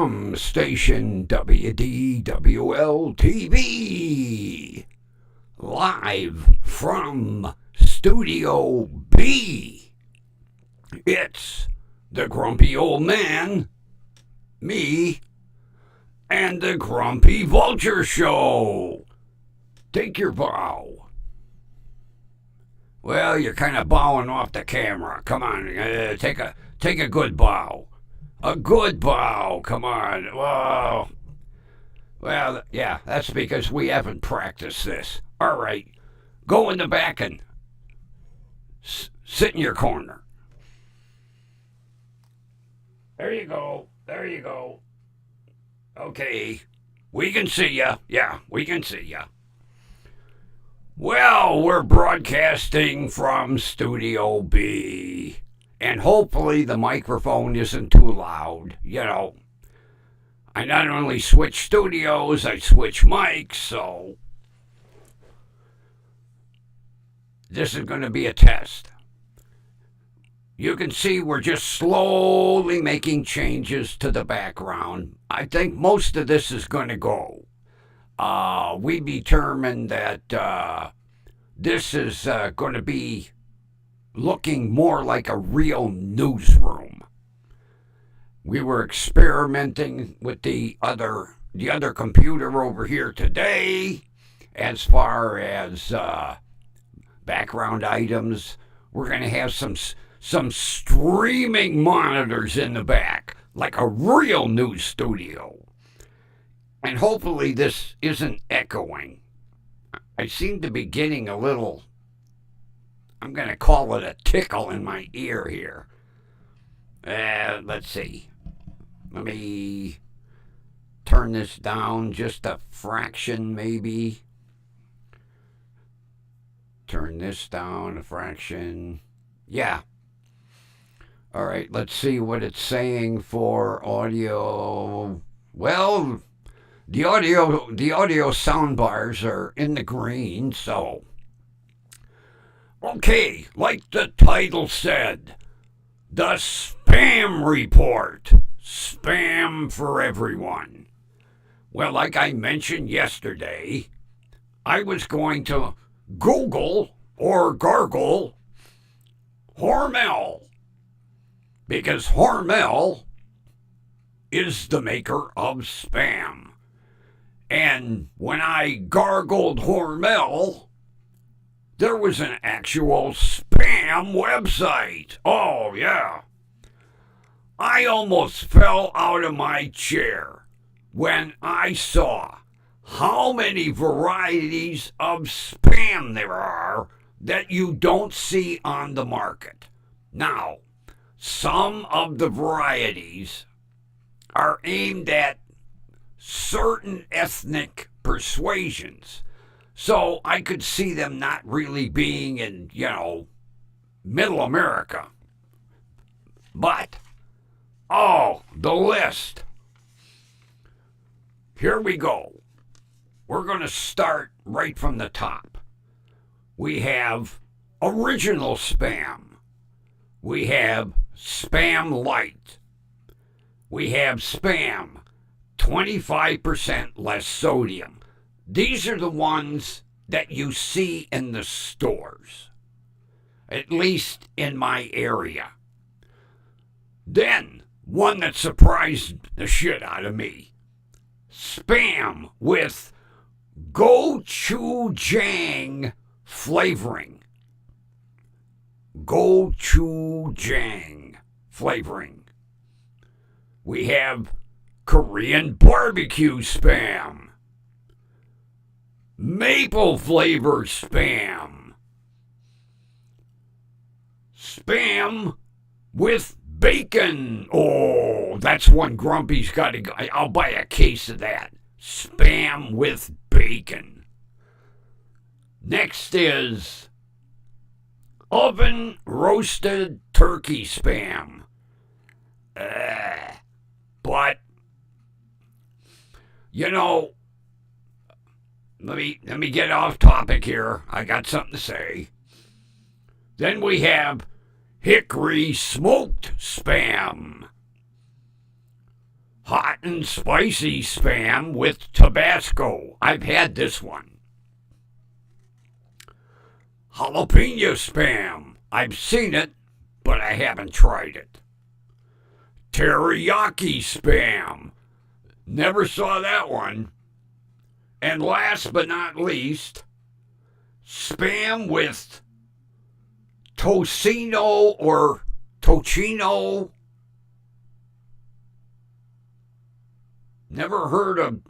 from station WDWL TV, live from Studio B. It's the grumpy old man, me, and the Grumpy Vulture Show. Take your bow. Well, you're kind of bowing off the camera. Come on, take a good bow. A good bow. Come on. Whoa. Well, yeah, that's because we haven't practiced this. All right, go in the back and sit in your corner. There you go. There you go. Okay, we can see ya. Yeah, we can see ya. Well, we're broadcasting from Studio B, and hopefully the microphone isn't too loud. You know, I not only switch studios, I switch mics, so this is going to be a test. You can see we're just slowly making changes to the background. I think most of this is going to go. We determined that this is going to be looking more like a real newsroom. We were experimenting with the other computer over here today as far as background items. We're going to have some streaming monitors in the back, like a real news studio. And hopefully this isn't echoing. I seem to be getting a little, I'm going to call it a tickle in my ear here. Let's see. Let me turn this down just a fraction, maybe. Turn this down a fraction. Yeah. All right, let's see what it's saying for audio. Well, the audio sound bars are in the green, so. Okay, like the title said, the Spam Report. Spam for everyone. Well, like I mentioned yesterday, I was going to Google or gargle Hormel, because Hormel is the maker of Spam. And when I gargled Hormel, there was an actual spam website. Oh, yeah. I almost fell out of my chair when I saw how many varieties of spam there are that you don't see on the market. Now, some of the varieties are aimed at certain ethnic persuasions. So I could see them not really being in, Middle America. But, the list. Here we go. We're going to start right from the top. We have original spam. We have Spam Light. We have Spam 25% less sodium. These are the ones that you see in the stores, at least in my area. Then, one that surprised the shit out of me. Spam with gochujang flavoring. Gochujang flavoring. We have Korean barbecue spam. Maple flavor spam. Spam with bacon. Oh, that's one Grumpy's got to go. I'll buy a case of that. Spam with bacon. Next is oven roasted turkey spam. But, let me get off topic here. I got something to say. Then we have hickory smoked spam. hot and spicy Spam with Tabasco. I've had this one. Jalapeno Spam. I've seen it, but I haven't tried it. Teriyaki Spam. Never saw that one. And last but not least, Spam with tocino or tocino. Never heard of.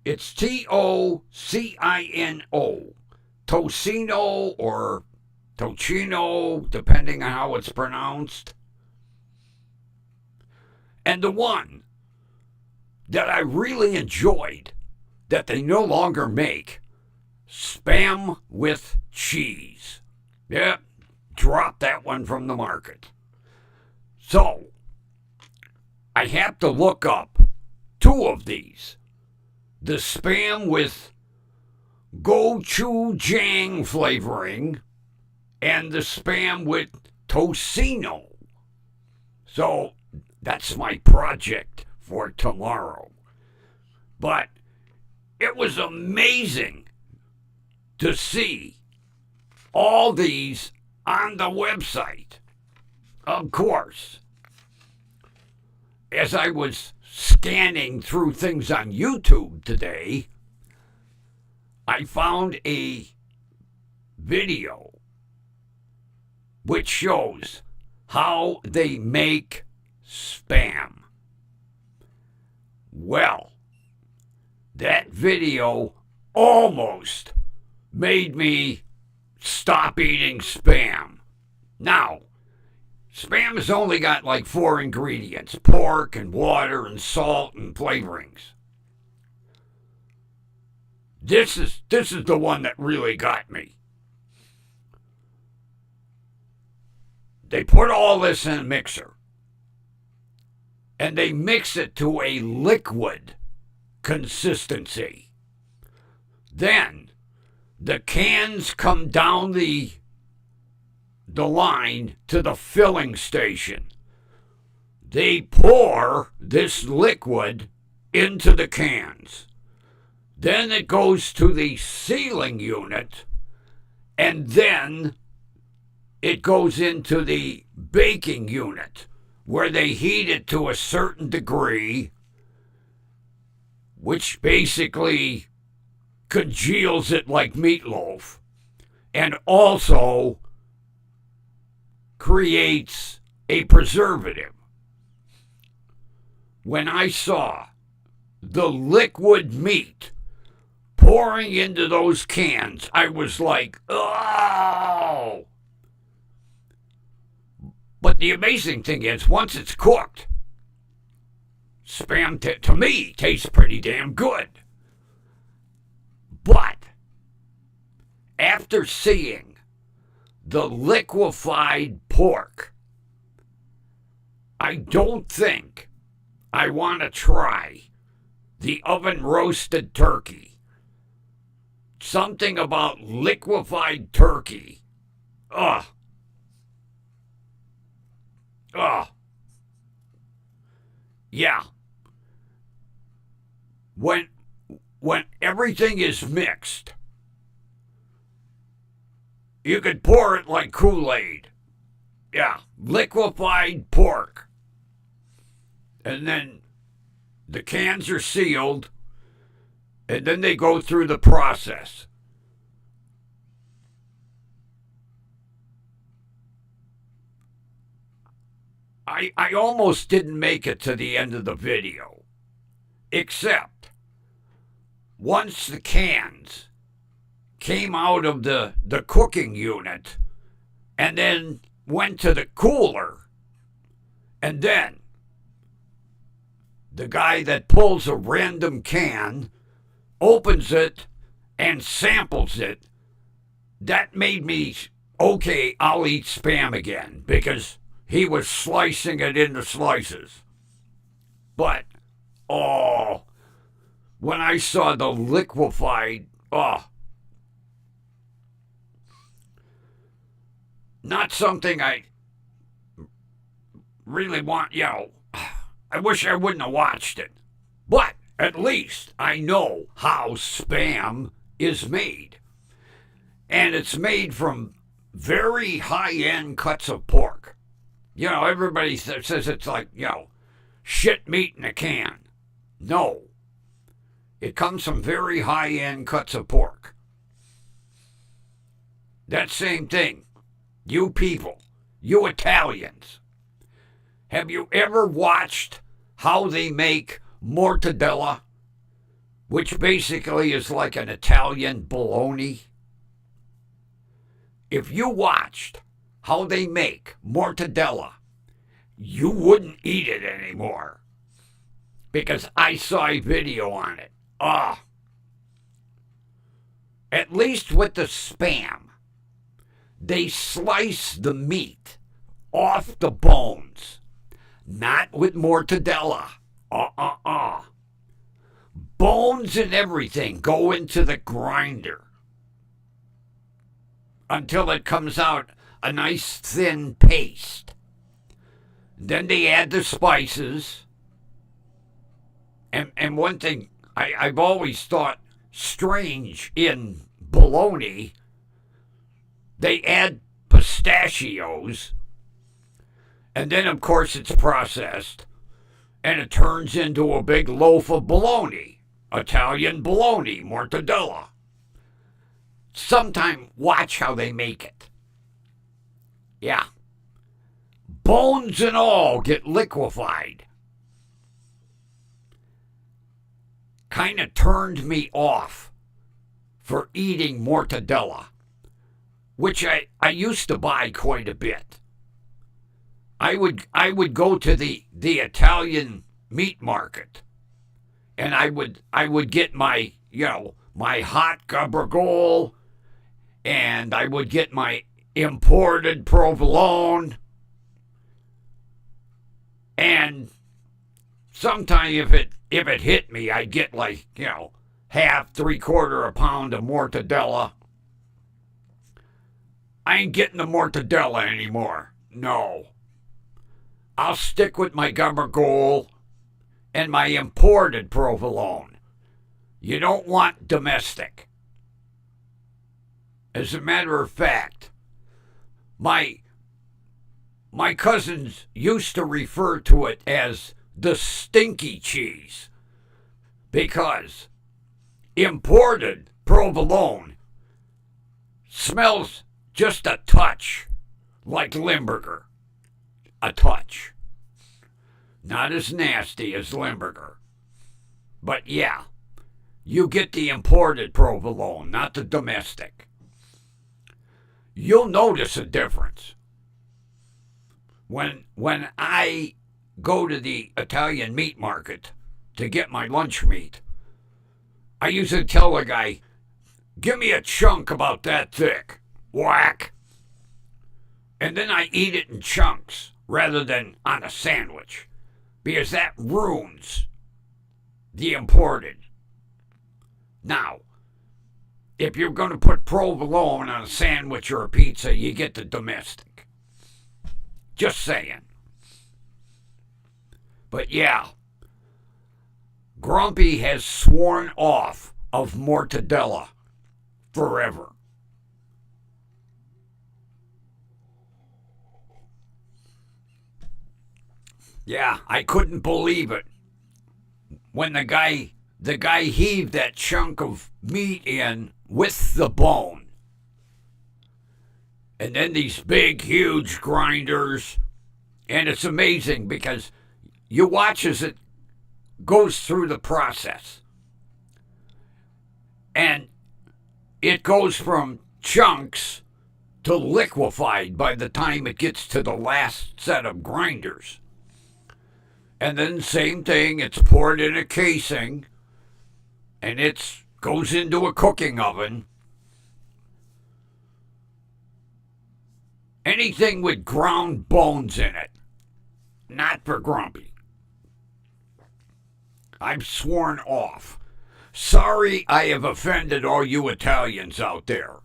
It's Tocino. Tocino or tocino, depending on how it's pronounced. And the one that I really enjoyed that they no longer make, Spam with cheese. Yep, drop that one from the market. So, I have to look up two of these. The Spam with gochujang flavoring and the Spam with tocino. So, that's my project for tomorrow. But it was amazing to see all these on the website. Of course, as I was scanning through things on YouTube today, I found a video which shows how they make Spam. Well, that video almost made me stop eating Spam. Now, Spam has only got like 4 ingredients: pork and water and salt and flavorings. This is the one that really got me. They put all this in a mixer and they mix it to a liquid consistency. Then the cans come down the line to the filling station. They pour this liquid into the cans. Then it goes to the sealing unit, and then it goes into the baking unit where they heat it to a certain degree, which basically congeals it like meatloaf, and also creates a preservative. When I saw the liquid meat pouring into those cans, I was like, oh! But the amazing thing is, once it's cooked, Spam, to me, tastes pretty damn good. But after seeing the liquefied pork, I don't think I want to try the oven roasted turkey. Something about liquefied turkey. Ugh. Ugh. Yeah. When everything is mixed, you could pour it like Kool-Aid. Yeah, liquefied pork. And then the cans are sealed, and then they go through the process. I almost didn't make it to the end of the video, except once the cans came out of the cooking unit and then went to the cooler, and then the guy that pulls a random can opens it and samples it, that made me, okay, I'll eat Spam again, because he was slicing it into slices. But, oh, when I saw the liquefied, oh, not something I really want, I wish I wouldn't have watched it. But at least I know how Spam is made. And it's made from very high-end cuts of pork. You know, everybody says it's like, shit meat in a can. No. It comes from very high-end cuts of pork. That same thing. You people, you Italians, have you ever watched how they make mortadella, which basically is like an Italian bologna? If you watched how they make mortadella, you wouldn't eat it anymore. Because I saw a video on it. At least with the Spam, they slice the meat off the bones. Not with mortadella. Bones and everything go into the grinder until it comes out a nice thin paste. Then they add the spices. And one thing I've always thought strange in bologna, they add pistachios, and then of course it's processed, and it turns into a big loaf of bologna, Italian bologna, mortadella. Sometime watch how they make it. Yeah. Bones and all get liquefied. Kind of turned me off for eating mortadella, which I used to buy quite a bit. I would go to the Italian meat market, and I would get my my hot gabagool, and I would get my imported provolone, and sometime if it hit me, I'd get like, half, 3/4 a pound of mortadella. I ain't getting the mortadella anymore. No. I'll stick with my gabagool and my imported provolone. You don't want domestic. As a matter of fact, my cousins used to refer to it as the stinky cheese, because imported provolone smells just a touch like Limburger. A touch. Not as nasty as Limburger. But yeah, you get the imported provolone, not the domestic. You'll notice a difference. When I go to the Italian meat market to get my lunch meat, I usually tell the guy, give me a chunk about that thick. Whack. And then I eat it in chunks rather than on a sandwich, because that ruins the imported. Now, if you're going to put provolone on a sandwich or a pizza, you get the domestic. Just saying. But yeah, Grumpy has sworn off of mortadella forever. Yeah, I couldn't believe it when the guy heaved that chunk of meat in with the bone. And then these big, huge grinders. And it's amazing because you watch as it goes through the process. And it goes from chunks to liquefied by the time it gets to the last set of grinders. And then same thing, it's poured in a casing, and it goes into a cooking oven. Anything with ground bones in it, not for Grumpy. I've sworn off. Sorry I have offended all you Italians out there,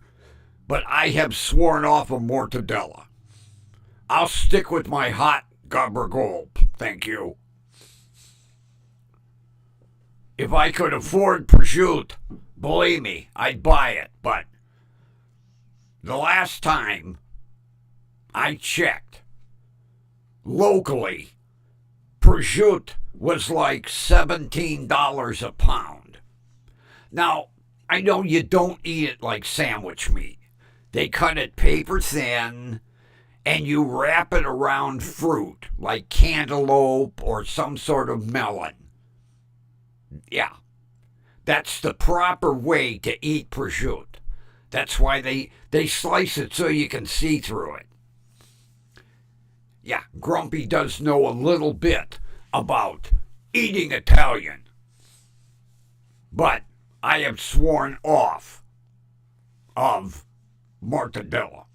but I have sworn off of mortadella. I'll stick with my hot gabagool, thank you. If I could afford prosciutto, believe me, I'd buy it. But the last time I checked, locally, prosciutto was like $17 a pound. Now, I know you don't eat it like sandwich meat. They cut it paper thin, and you wrap it around fruit like cantaloupe or some sort of melon. Yeah, that's the proper way to eat prosciutto. That's why they slice it so you can see through it. Yeah, Grumpy does know a little bit about eating Italian. But I have sworn off of mortadella.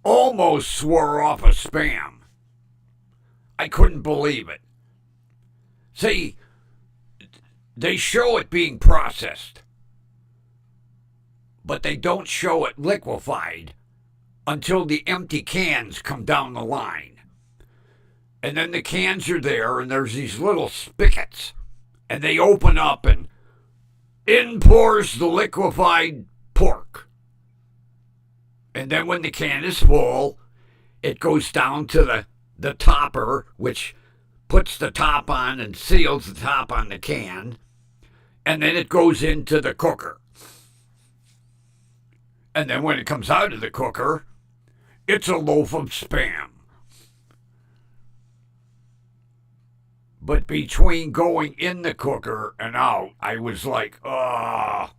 Almost swore off of Spam. I couldn't believe it. See, they show it being processed, but they don't show it liquefied until the empty cans come down the line. And then the cans are there, and there's these little spigots, and they open up, and in pours the liquefied pork. And then when the can is full, it goes down to the topper, which puts the top on and seals the top on the can, and then it goes into the cooker. And then when it comes out of the cooker, it's a loaf of Spam. But between going in the cooker and out, I was like, that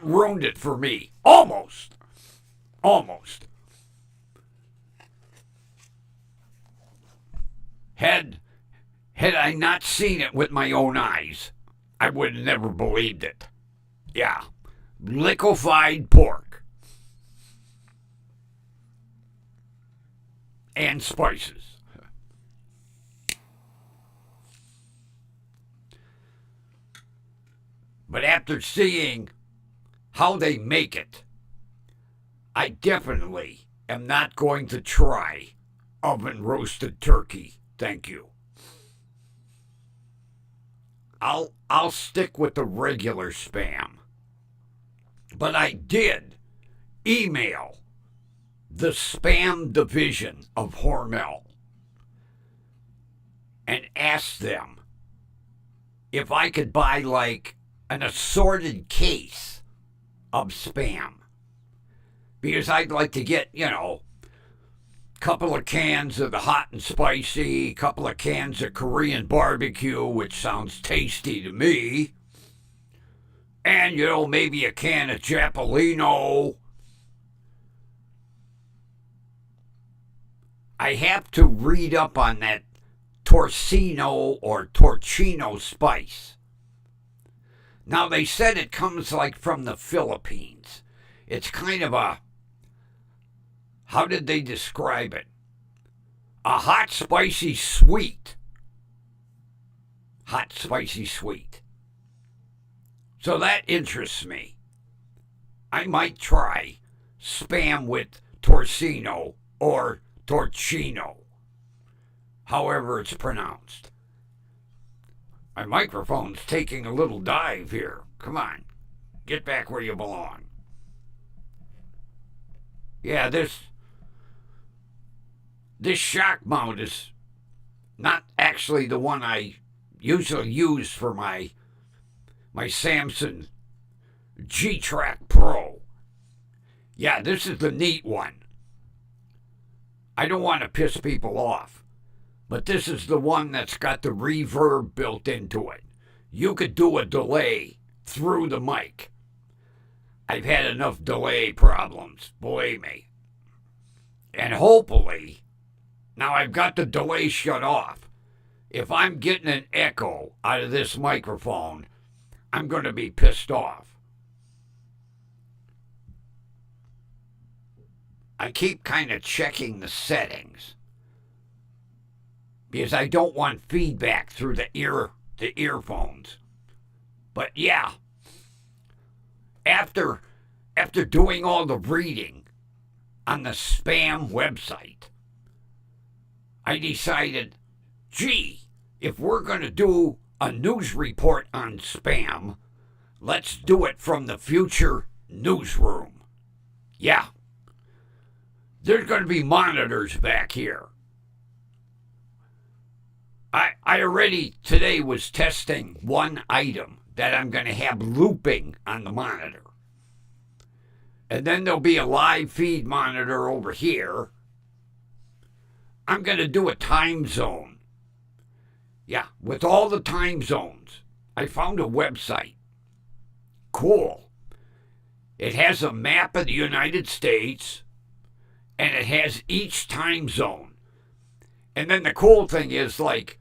ruined it for me. Almost. Had I not seen it with my own eyes, I would have never believed it. Yeah, liquefied pork. And spices. But after seeing how they make it, I definitely am not going to try oven roasted turkey. Thank you. I'll stick with the regular Spam. But I did email the Spam division of Hormel and asked them if I could buy like an assorted case of Spam. Because I'd like to get, a couple of cans of the hot and spicy, a couple of cans of Korean barbecue, which sounds tasty to me, and, maybe a can of Japolino. I have to read up on that Torcino or Torchino spice. Now, they said it comes like from the Philippines. It's kind of how did they describe it? A hot, spicy sweet. Hot, spicy sweet. So that interests me. I might try Spam with Torcino or Torchino, however it's pronounced. My microphone's taking a little dive here. Come on, get back where you belong. Yeah, this shock mount is not actually the one I usually use for my Samsung G-Track Pro. Yeah, this is the neat one. I don't want to piss people off, but this is the one that's got the reverb built into it. You could do a delay through the mic. I've had enough delay problems, believe me. And hopefully, now I've got the delay shut off. If I'm getting an echo out of this microphone, I'm going to be pissed off. I keep kind of checking the settings because I don't want feedback through the earphones. But yeah, after doing all the reading on the Spam website, I decided, if we're going to do a news report on spam. Let's do it from the future newsroom. Yeah. There's going to be monitors back here. I already today was testing one item that I'm going to have looping on the monitor. And then there'll be a live feed monitor over here. I'm going to do a time zone. Yeah, with all the time zones. I found a website. Cool. It has a map of the United States, and it has each time zone. And then the cool thing is, like,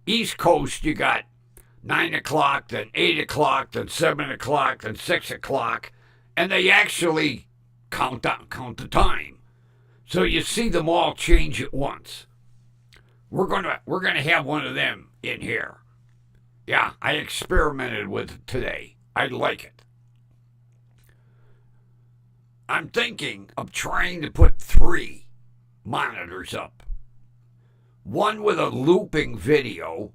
East Coast, you got 9 o'clock, then 8 o'clock, then 7 o'clock, then 6 o'clock, and they actually count the time. So you see them all change at once. We're gonna have one of them in here. Yeah, I experimented with it today. I like it. I'm thinking of trying to put 3 monitors up. One with a looping video,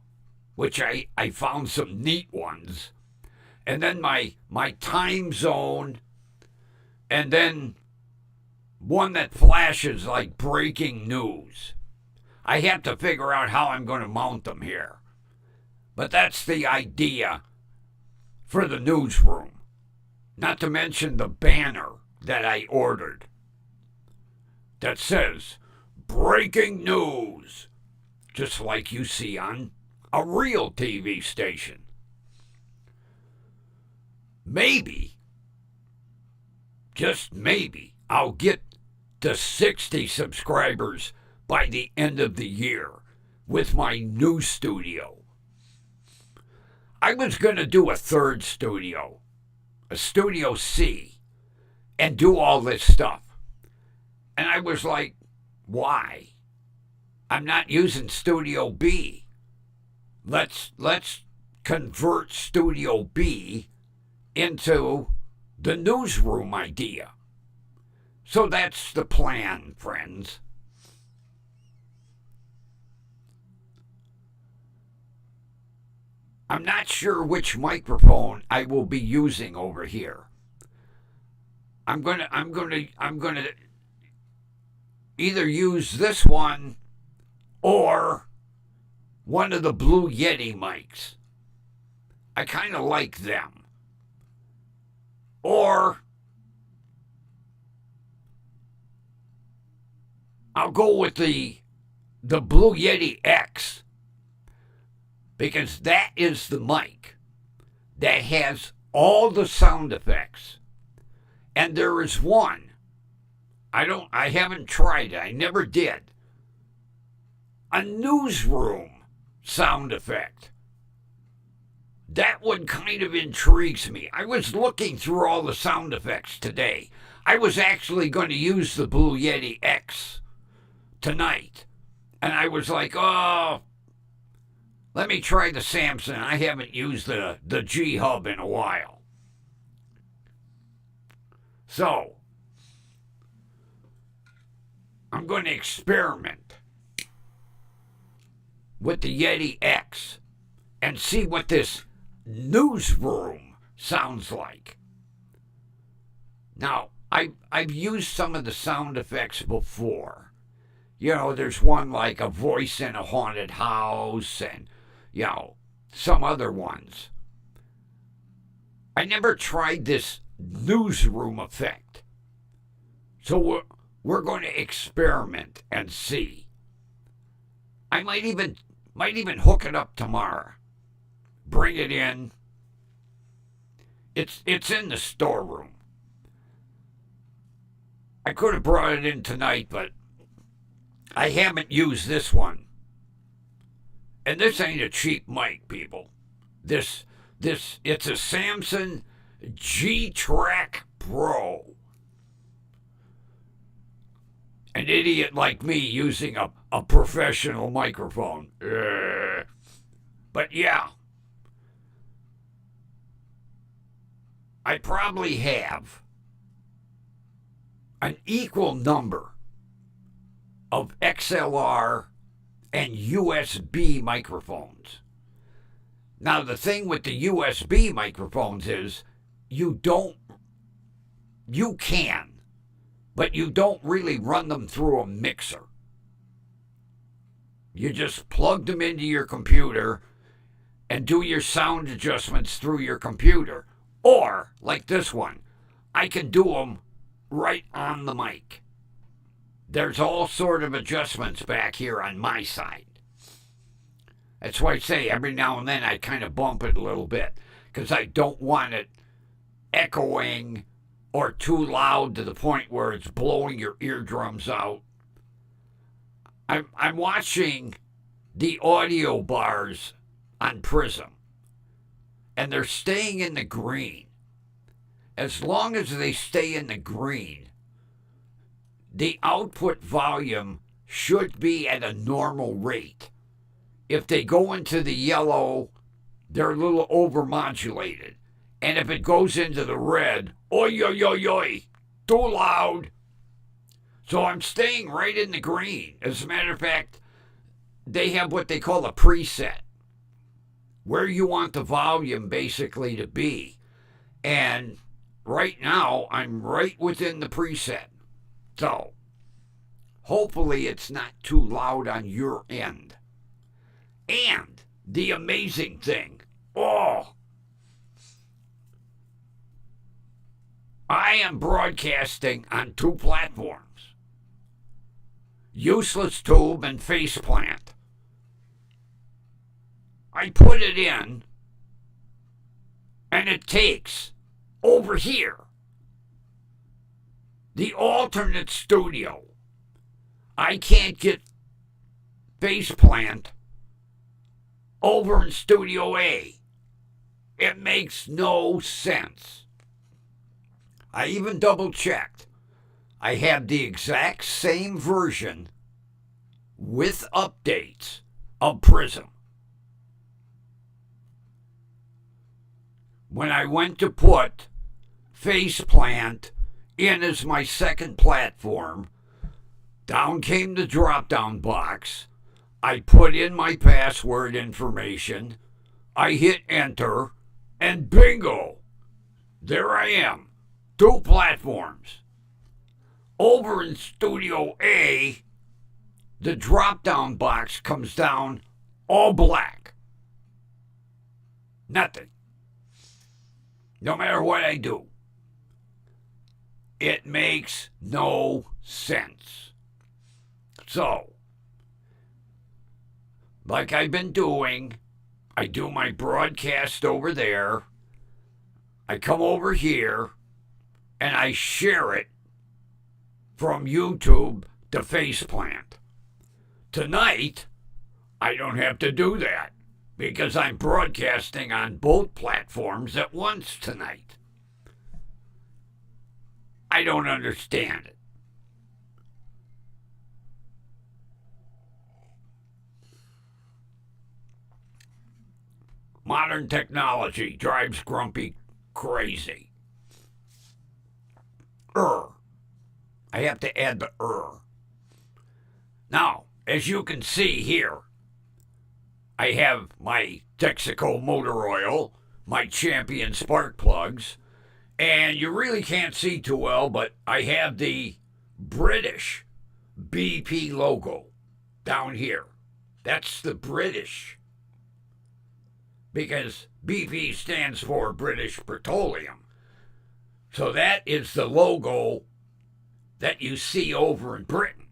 which I found some neat ones. And then my time zone, and then one that flashes like breaking news. I have to figure out how I'm going to mount them here. But that's the idea for the newsroom. Not to mention the banner that I ordered that says, breaking news, just like you see on a real TV station. Maybe, just maybe, I'll get to 60 subscribers by the end of the year with my new studio. I was going to do a third studio, a Studio C, and do all this stuff. And I was like, why? I'm not using Studio B. Let's convert Studio B into the newsroom idea. So that's the plan, friends. I'm not sure which microphone I will be using over here. I'm gonna either use this one or one of the Blue Yeti mics. I kind of like them. Or I'll go with the Blue Yeti X, because that is the mic that has all the sound effects. And there is one. I haven't tried it. I never did. A newsroom sound effect. That one kind of intrigues me. I was looking through all the sound effects today. I was actually going to use the Blue Yeti X tonight. And I was like, oh, let me try the Samson. I haven't used the G-Hub in a while. So, I'm going to experiment with the Yeti X and see what this newsroom sounds like. Now, I've used some of the sound effects before. You know, there's one like a voice in a haunted house and, you know, some other ones. I never tried this newsroom effect. So we're going to experiment and see. I might even hook it up tomorrow. Bring it in. It's in the storeroom. I could have brought it in tonight, but I haven't used this one. And this ain't a cheap mic, people. It's a Samson G-Track Pro. An idiot like me using a professional microphone. But yeah, I probably have an equal number of XLR and USB microphones. Now, the thing with the USB microphones is you can, but you don't really run them through a mixer. You just plug them into your computer and do your sound adjustments through your computer. Or, like this one, I can do them right on the mic. There's all sort of adjustments back here on my side. That's why I say every now and then I kind of bump it a little bit because I don't want it echoing or too loud to the point where it's blowing your eardrums out. I'm watching the audio bars on Prism, and they're staying in the green. As long as they stay in the green, the output volume should be at a normal rate. If they go into the yellow, they're a little overmodulated. And if it goes into the red, oi, oi, oi, oi, too loud. So I'm staying right in the green. As a matter of fact, they have what they call a preset, where you want the volume basically to be. And right now, I'm right within the preset. So hopefully it's not too loud on your end. And the amazing thing, I am broadcasting on 2 platforms, Useless Tube and Faceplant. I put it in, and it takes over here the alternate studio. I can't get Faceplant over in Studio A. It makes no sense. I even double checked. I have the exact same version with updates of Prism. When I went to put Faceplant in as my second platform, down came the drop-down box. I put in my password information, I hit enter, and bingo! There I am, 2 platforms. Over in Studio A, the drop-down box comes down all black. Nothing. No matter what I do. It makes no sense. So, like I've been doing, I do my broadcast over there. I come over here and I share it from YouTube to Faceplant. Tonight, I don't have to do that because I'm broadcasting on both platforms at once tonight. I don't understand it. Modern technology drives Grumpy crazy. I have to add the Now, as you can see here, I have my Texaco motor oil, my Champion spark plugs, and you really can't see too well, but I have the British BP logo down here. That's the British, because BP stands for British Petroleum. So that is the logo that you see over in Britain,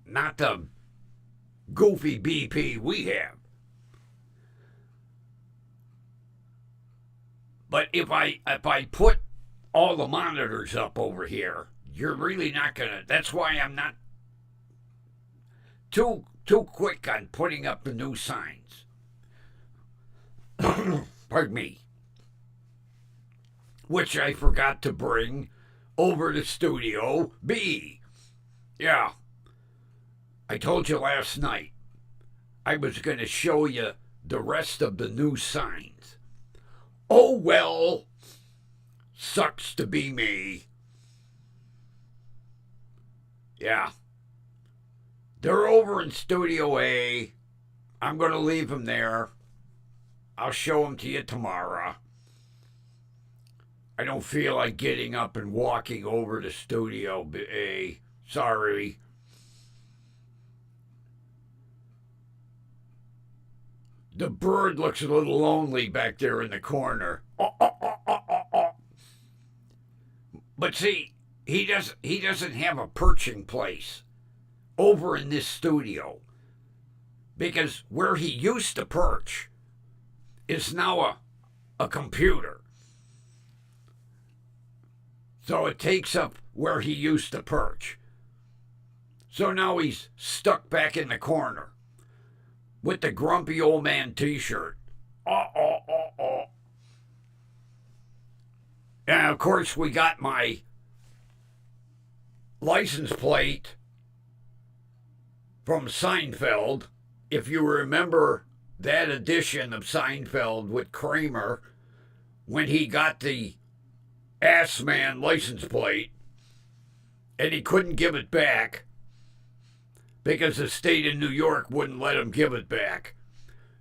not the goofy BP we have. But if I put all the monitors up over here, you're really not gonna. That's why I'm not too quick on putting up the new signs. Pardon me. Which I forgot to bring over to Studio B. Yeah. I told you last night I was going to show you the rest of the new signs. Oh, well, sucks to be me. Yeah. They're over in Studio A. I'm going to leave them there. I'll show them to you tomorrow. I don't feel like getting up and walking over to Studio A. Sorry. The bird looks a little lonely back there in the corner. But see, he doesn't have a perching place over in this studio, because where he used to perch is now a computer. So it takes up where he used to perch. So now he's stuck back in the corner with the grumpy old man t-shirt. And of course we got my license plate from Seinfeld. If you remember that edition of Seinfeld with Kramer, when he got the ass man license plate and he couldn't give it back because the state of New York wouldn't let him give it back.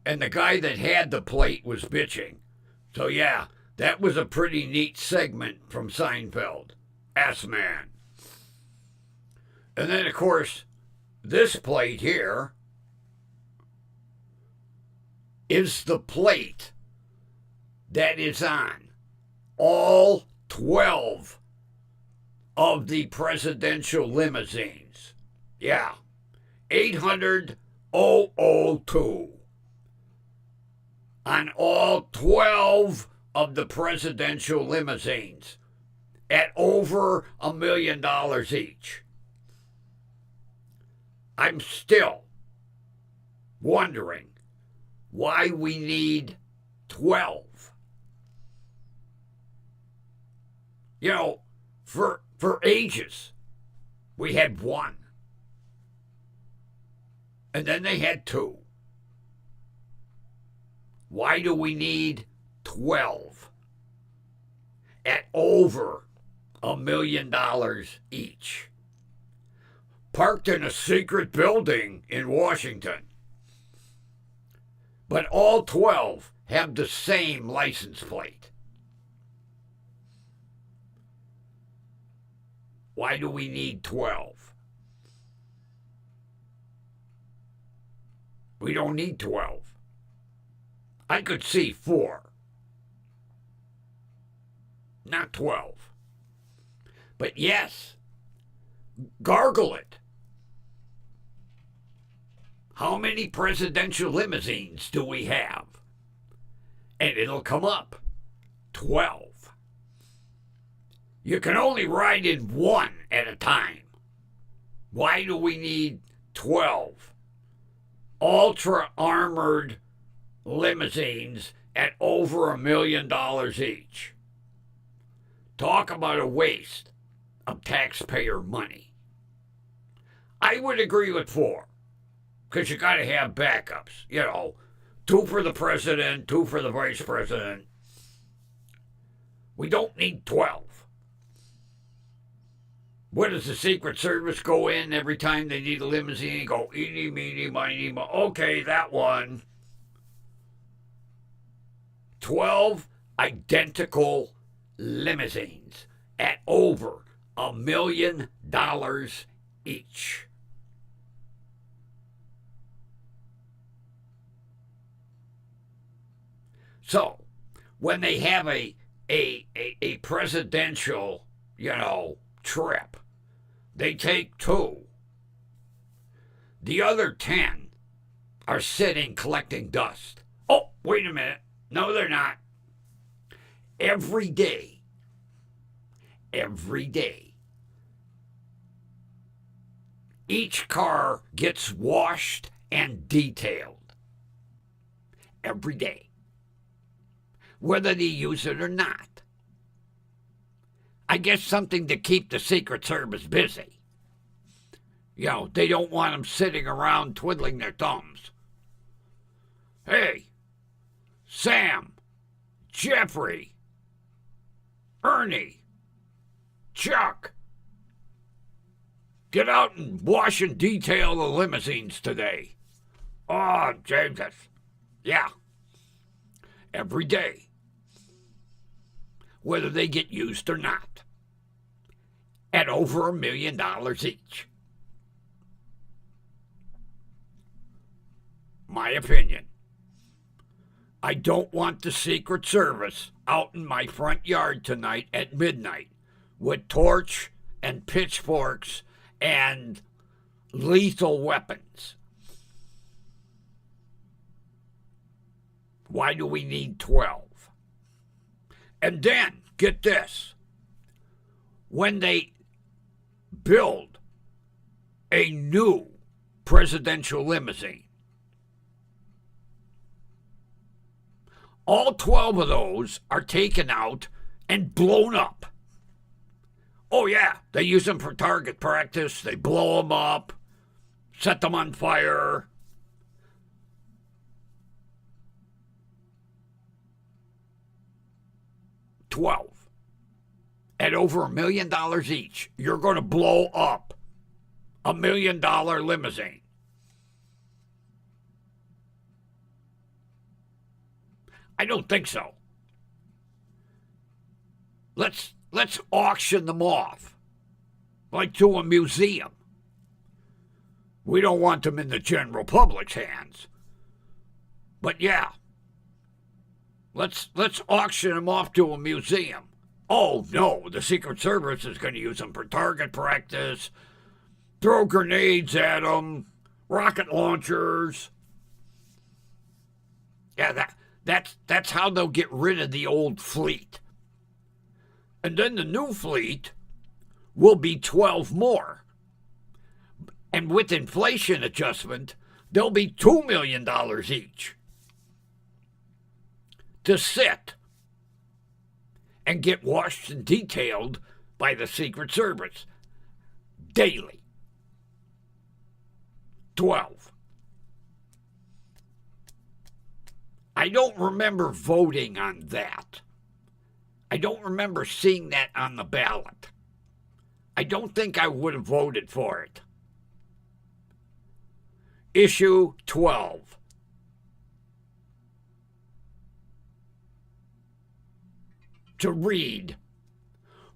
And the guy that had the plate was bitching. So yeah, that was a pretty neat segment from Seinfeld. Ass man. And then, of course, this plate here is the plate that is on all 12 of the presidential limousines. Yeah. 800-002. On all 12 of the presidential limousines at over $1 million each. I'm still wondering why we need 12. You know, for ages, we had one. And then they had two. Why do we need 12 at over $1 million each? Parked in a secret building in Washington. But all 12 have the same license plate. Why do we need 12? We don't need 12. I could see 4. Not 12. But yes, gargle it. How many presidential limousines do we have? And it'll come up. 12. You can only ride in one at a time. Why do we need 12 ultra-armored limousines at over $1 million each? Talk about a waste of taxpayer money. I would agree with 4, because you got to have backups. You know, 2 for the president, 2 for the vice president. We don't need 12. What does the Secret Service go in every time they need a limousine and go, eeny, meeny, miny, mo? Okay, that one. 12 identical limousines at over $1 million each. So, when they have a presidential, trip, they take 2. The other 10 are sitting collecting dust. Oh, wait a minute. No, they're not. Every day, each car gets washed and detailed. Every day. Whether they use it or not. I guess something to keep the Secret Service busy. They don't want them sitting around twiddling their thumbs. Hey, Sam, Jeffrey, Ernie, Chuck, get out and wash and detail the limousines today. Oh, Jesus. Yeah. every day, whether they get used or not, at over $1 million each. My opinion. I don't want the Secret Service out in my front yard tonight at midnight with torch and pitchforks and lethal weapons. Why do we need 12? And then, get this, when they build a new presidential limousine, all 12 of those are taken out and blown up. Oh, yeah, they use them for target practice. They blow them up, set them on fire. $12 at over $1 million each. You're going to blow up $1 million limousine. I don't think so. Let's auction them off, like to a museum. We don't want them in the general public's hands. But yeah, let's auction them off to a museum. Oh no, the Secret Service is going to use them for target practice, throw grenades at them, rocket launchers. Yeah, that's how they'll get rid of the old fleet. And then the new fleet will be 12 more. And with inflation adjustment, they'll be $2 million each to sit and get washed and detailed by the Secret Service daily. 12. I don't remember voting on that. I don't remember seeing that on the ballot. I don't think I would have voted for it. Issue 12. To read,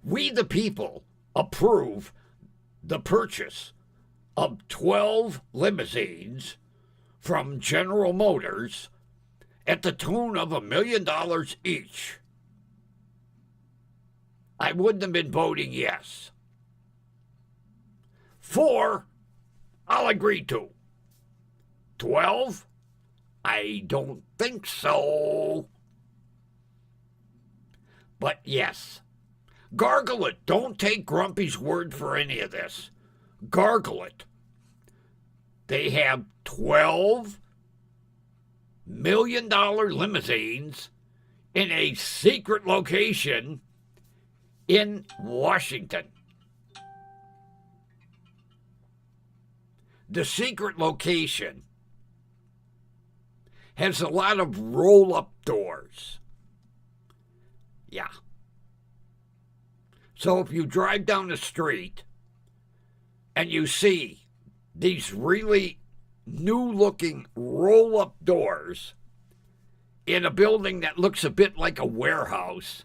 we the people approve the purchase of 12 limousines from General Motors at the tune of $1 million each. I wouldn't have been voting yes. 4, I'll agree to. 12, I don't think so. But yes, gargle it. Don't take Grumpy's word for any of this. Gargle it. They have 12 $1 million limousines in a secret location in Washington. The secret location has a lot of roll-up doors. Yeah. So if you drive down the street and you see these really new-looking roll-up doors in a building that looks a bit like a warehouse,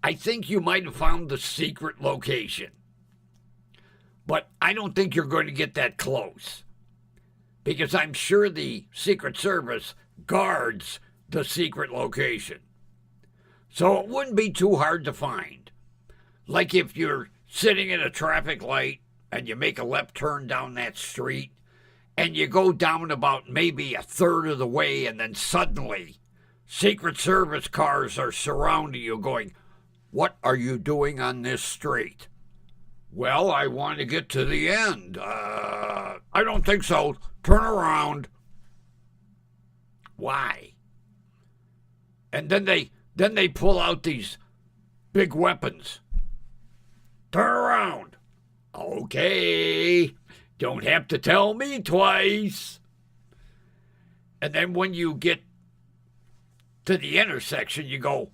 I think you might have found the secret location. But I don't think you're going to get that close, because I'm sure the Secret Service guards the secret location. So it wouldn't be too hard to find. Like if you're sitting at a traffic light and you make a left turn down that street and you go down about maybe a third of the way, and then suddenly Secret Service cars are surrounding you going, "What are you doing on this street?" "Well, I want to get to the end." I don't think so. Turn around. Why? And then they pull out these big weapons. Turn around. Okay. Don't have to tell me twice. And then when you get to the intersection, you go,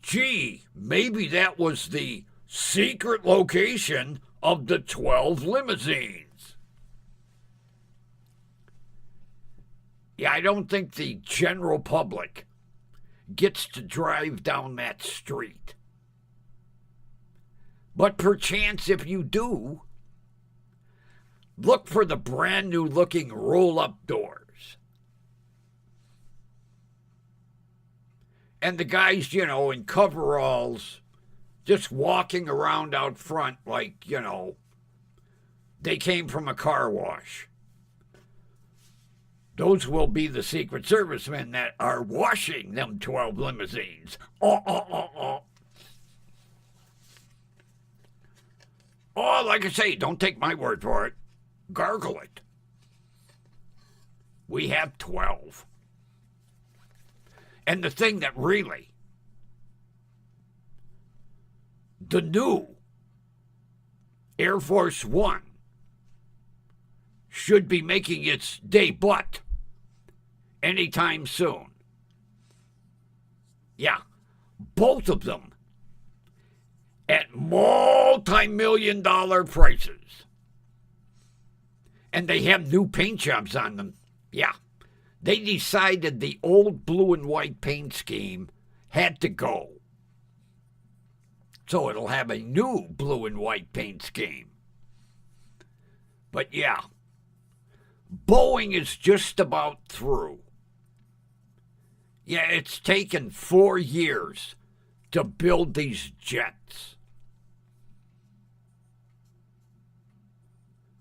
gee, maybe that was the secret location of the 12 limousines. Yeah, I don't think the general public gets to drive down that street. But perchance if you do, look for the brand new looking roll-up doors. And the guys, in coveralls, just walking around out front like, they came from a car wash. Those will be the Secret Service men that are washing them 12 limousines. Oh, like I say, don't take my word for it. Gargle it. We have 12. And the thing that really, the new Air Force One should be making its debut anytime soon. Yeah, both of them at multi-million-dollar prices. And they have new paint jobs on them. Yeah, they decided the old blue and white paint scheme had to go. So it'll have a new blue and white paint scheme. But yeah, Boeing is just about through. Yeah, it's taken 4 years to build these jets.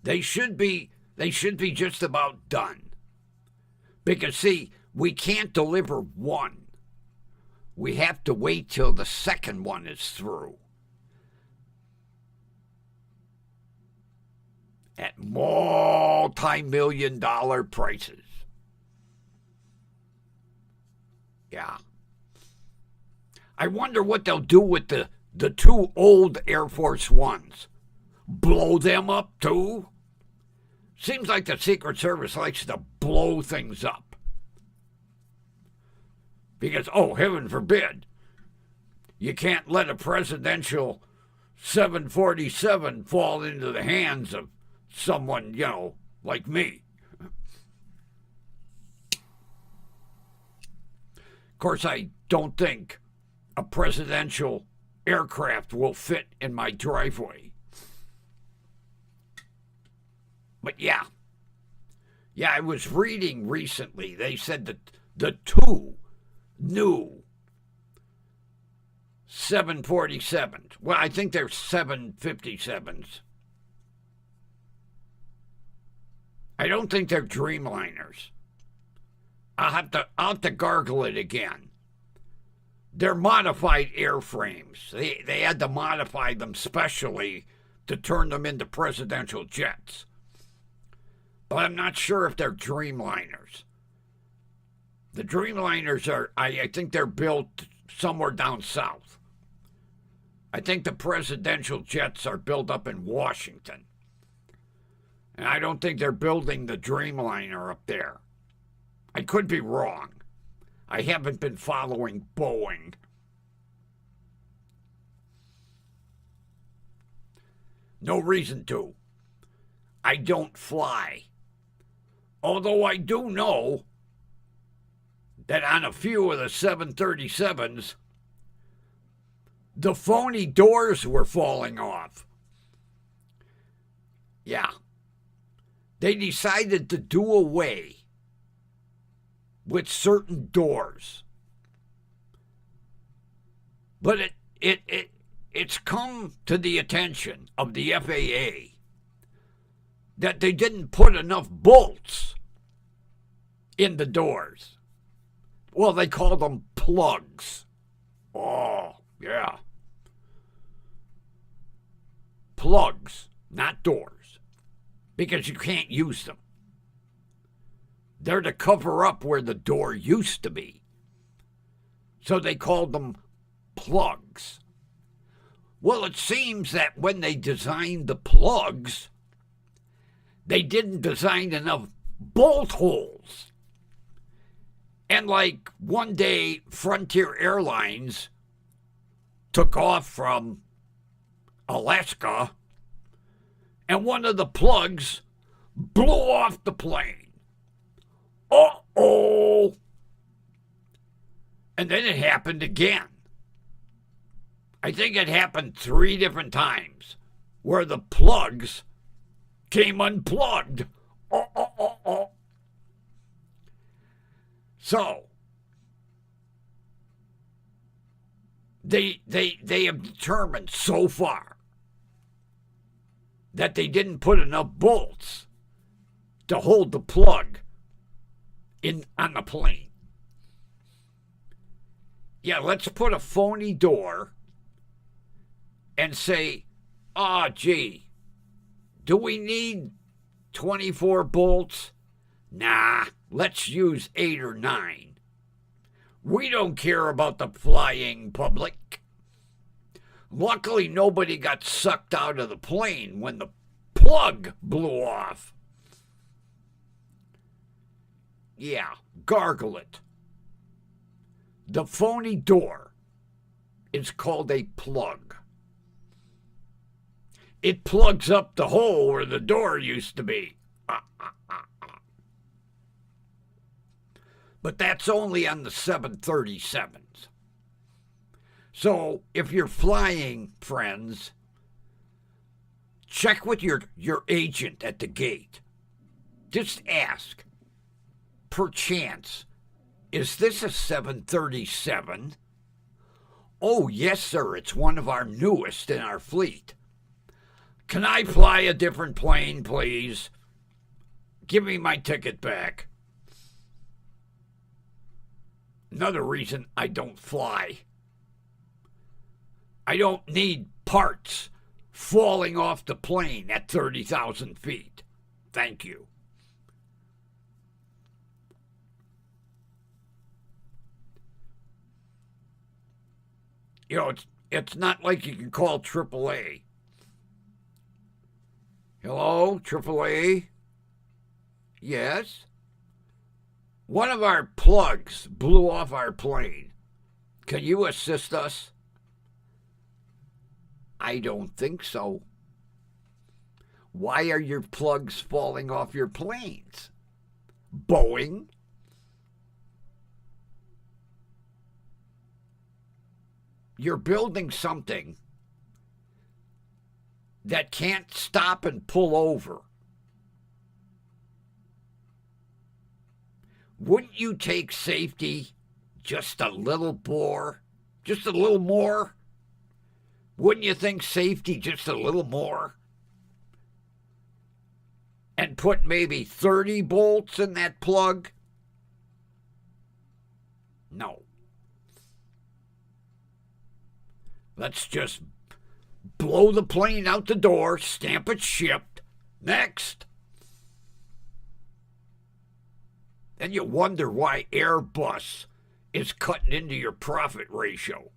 They should be just about done. Because, see, we can't deliver one. We have to wait till the second one is through. At multi-million-dollar prices. Yeah. I wonder what they'll do with the two old Air Force Ones. Blow them up, too? Seems like the Secret Service likes to blow things up. Because, heaven forbid, you can't let a presidential 747 fall into the hands of someone, like me. Of course, I don't think a presidential aircraft will fit in my driveway. But yeah, I was reading recently, they said that the two new 747s, well, I think they're 757s. I don't think they're Dreamliners. I'll have to gargle it again. They're modified airframes. They had to modify them specially to turn them into presidential jets. But I'm not sure if they're Dreamliners. The Dreamliners are, I think they're built somewhere down south. I think the presidential jets are built up in Washington. And I don't think they're building the Dreamliner up there. I could be wrong. I haven't been following Boeing. No reason to. I don't fly. Although I do know that on a few of the 737s, the phony doors were falling off. Yeah. They decided to do away with certain doors. But it's come to the attention of the FAA that they didn't put enough bolts in the doors. Well, they call them plugs. Oh, yeah. Plugs, not doors, because you can't use them. They're to cover up where the door used to be. So they called them plugs. Well, it seems that when they designed the plugs, they didn't design enough bolt holes. And like one day, Frontier Airlines took off from Alaska, and one of the plugs blew off the plane. Uh-oh. And then it happened again. I think it happened 3 different times where the plugs came unplugged. Oh. So they have determined so far that they didn't put enough bolts to hold the plug in on the plane. Yeah, let's put a phony door and say, oh, gee, do we need 24 bolts? Nah, let's use 8 or 9. We don't care about the flying public. Luckily, nobody got sucked out of the plane when the plug blew off. Yeah, gargle it. The phony door is called a plug. It plugs up the hole where the door used to be. But that's only on the 737s. So if you're flying, friends, check with your agent at the gate. Just ask, perchance, is this a 737? Oh, yes, sir, it's one of our newest in our fleet. Can I fly a different plane, please? Give me my ticket back. Another reason I don't fly. I don't need parts falling off the plane at 30,000 feet. Thank you. You know, it's not like you can call AAA. Hello, AAA? Yes? One of our plugs blew off our plane. Can you assist us? I don't think so. Why are your plugs falling off your planes? Boeing? You're building something that can't stop and pull over. Wouldn't you take safety just a little more? Just a little more? Wouldn't you think safety just a little more? And put maybe 30 bolts in that plug? No. Let's just blow the plane out the door, stamp it shipped. Next. Then you wonder why Airbus is cutting into your profit ratio.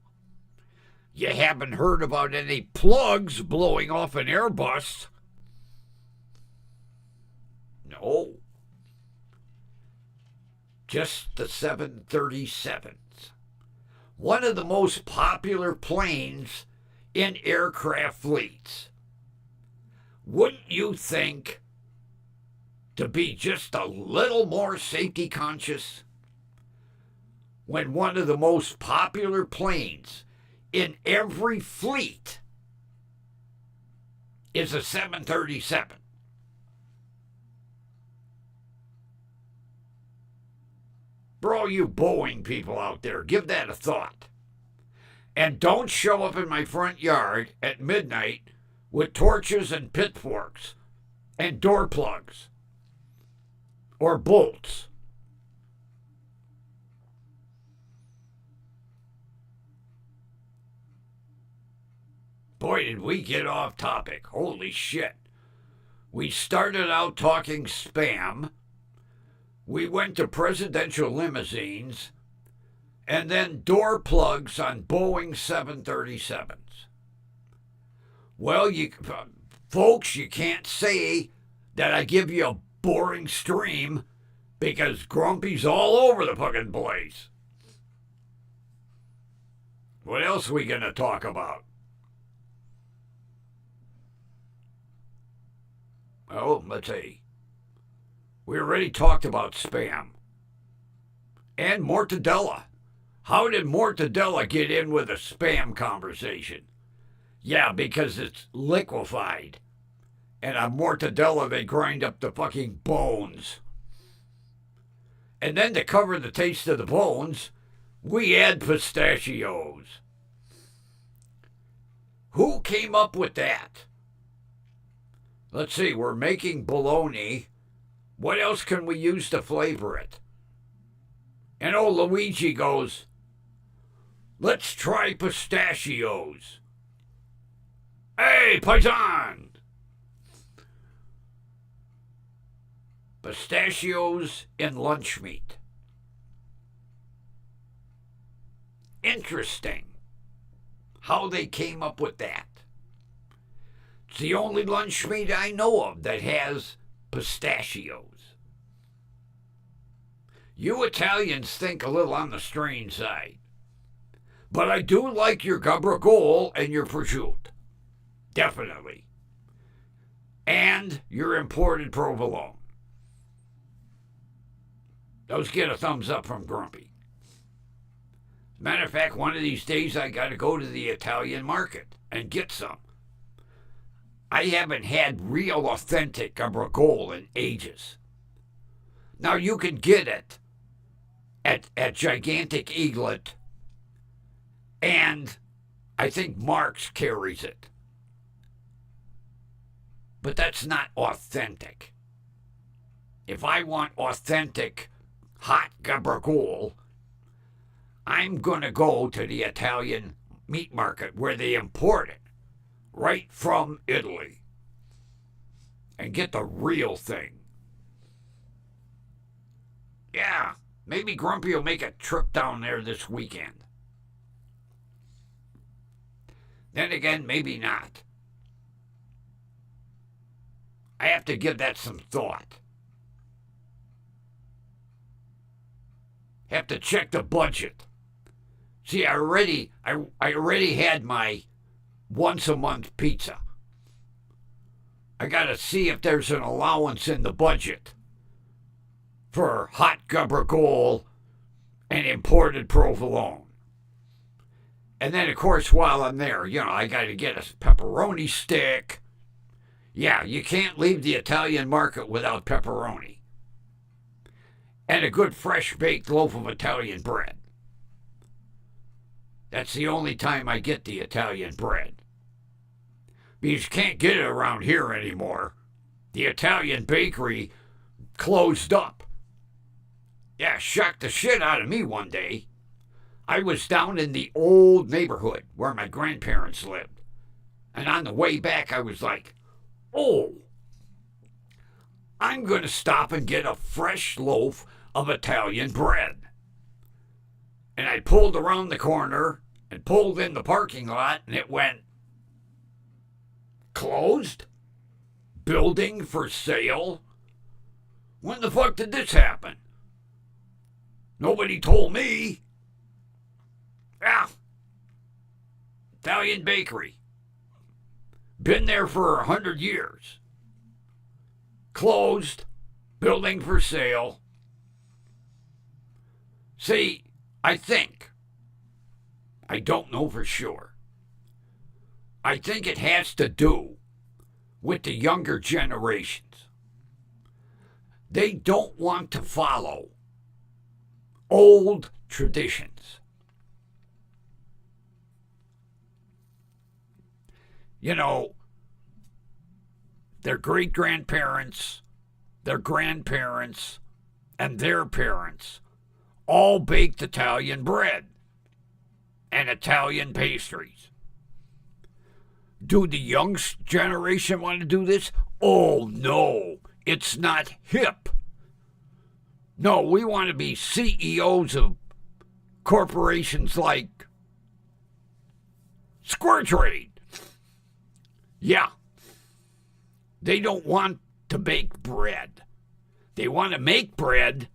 You haven't heard about any plugs blowing off an Airbus. No. Just the 737s. One of the most popular planes in aircraft fleets. Wouldn't you think to be just a little more safety conscious when one of the most popular planes in every fleet is a 737? For all you Boeing people out there, give that a thought. And don't show up in my front yard at midnight with torches and pitchforks and door plugs or bolts. Boy, did we get off topic. Holy shit. We started out talking spam. We went to presidential limousines, and then door plugs on Boeing 737s. Well, folks, you can't say that I give you a boring stream because Grumpy's all over the fucking place. What else are we going to talk about? Oh, let's see. We already talked about spam and mortadella. How did mortadella get in with a spam conversation? Yeah, because it's liquefied. And on mortadella, they grind up the fucking bones. And then to cover the taste of the bones, we add pistachios. Who came up with that? Let's see, we're making bologna. What else can we use to flavor it? And old Luigi goes, let's try pistachios. Hey, paisan! Pistachios in lunch meat. Interesting how they came up with that. It's the only lunch meat I know of that has pistachios. You Italians think a little on the strange side. But I do like your gabagool and your prosciutto. Definitely. And your imported provolone. Those get a thumbs up from Grumpy. Matter of fact, one of these days I got to go to the Italian market and get some. I haven't had real authentic gabagool in ages. Now you can get it at Gigantic Eaglet, and I think Mark's carries it. But that's not authentic. If I want authentic hot gabagool, I'm going to go to the Italian meat market where they import it right from Italy and get the real thing. Yeah, maybe Grumpy will make a trip down there this weekend. Then again, maybe not. I have to give that some thought. Have to check the budget. See, I already had my once a month pizza. I got to see if there's an allowance in the budget for hot gabagool and imported provolone. And then, of course, while I'm there, I got to get a pepperoni stick. Yeah, you can't leave the Italian market without pepperoni. And a good fresh baked loaf of Italian bread. That's the only time I get the Italian bread. Because you can't get it around here anymore. The Italian bakery closed up. Yeah, shocked the shit out of me one day. I was down in the old neighborhood where my grandparents lived. And on the way back, I was like, oh, I'm going to stop and get a fresh loaf of Italian bread. And I pulled around the corner and pulled in the parking lot, and it went, closed? Building for sale? When the fuck did this happen? Nobody told me. Ah, Italian bakery. Been there for 100 years. Closed. Building for sale. See, I don't know for sure. I think it has to do with the younger generations. They don't want to follow old traditions. Their great-grandparents, their grandparents, and their parents all baked Italian bread and Italian pastries. Do the young generation want to do this? Oh, no, it's not hip. No, we want to be CEOs of corporations like Square Trade. Yeah. They don't want to bake bread. They want to make bread.